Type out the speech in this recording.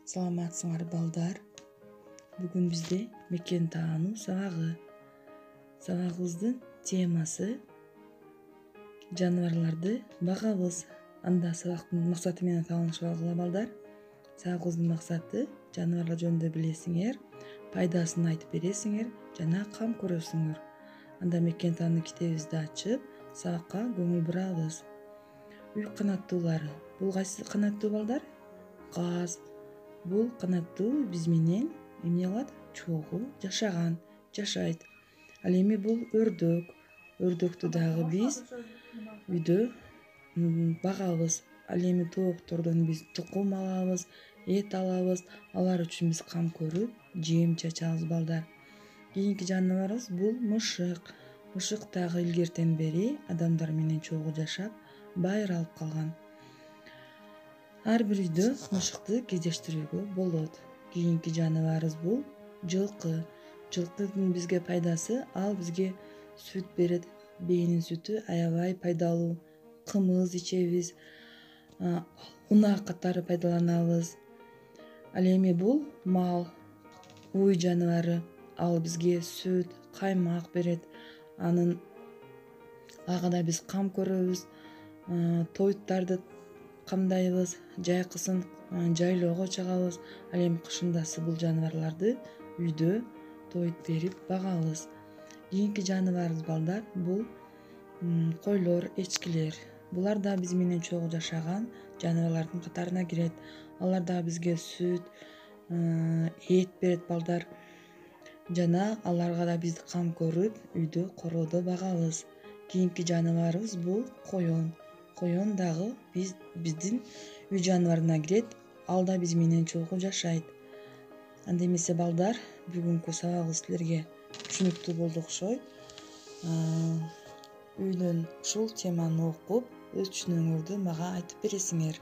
Саламатсыңар балдар. Бүгүн бизде мекен таануу сабагы. Сабагыбыздын темасы жаныбарларды багабыз. Анда сабактын максаты менен таанышып алгыла балдар. Сабагыбыздын максаты жаныбарлар жөнүндө билесиңер, пайдасын айтып бересиңер жана кам көрөсүңөр. Анда мекен таануу китебибизди ачып, сабакка көңүл бурабыз. Үй канаттуулары. Бул кайсы канаттуу балдар? Каз. Бул канаттуу биз менен эмне кылат? Чогуу жашайт. Ал эми бул өрдөк. Өрдөктү дагы биз үйдө багабыз. Ал эми тооктордон биз тукум алабыз, эт алабыз. Алар үчүн биз кам көрүп, жем чачабыз балдар. Кийинки жаныбарыбыз бул мышык. Мышык дагы илгертен бери адамдар менен чогуу жашап, байыралып калган. Ар бир үйдө мышыкты кездештирүүгө болот. Кийинки жаныбарыбыз бул жылкы. Жылкынын бизге пайдасы, ал бизге сүт берет. Бээнин сүтү аябай пайдалуу. Кымыз ичебиз, унаа катары пайдаланабыз. Ал эми бул мал, үй жаныбары. Ал бизге сүт, каймак берет. Ага да биз кам көрөбүз. Тоюттарды камдайбыз, жайкысын жайлоого чыгабыз. Ал эми кышындасы бул жаныбарларды үйдө тоют берип багабыз. Кийинки жаныбарыбыз балдар бул койлор, эчкилер. Булар да биз менен чогуу жашаган жаныбарлардын катарына кирет. Алар да бизге сүт, эт берет балдар. Жана аларга да биз кам көрүп, үйдө короодо багабыз. Кийинки жаныбарыбыз бул коён. Коён дагы биздин үй жаныбарына кирет. Ал да биз менен чогуу жашайт. Анда эмесе балдар, бүгүнкү сабагыбыз силерге түшүнүктүү болду окшойт. Үйдөн ушул теманы окуп, өз түшүнүгүңөрдү мага айтып бересиңер.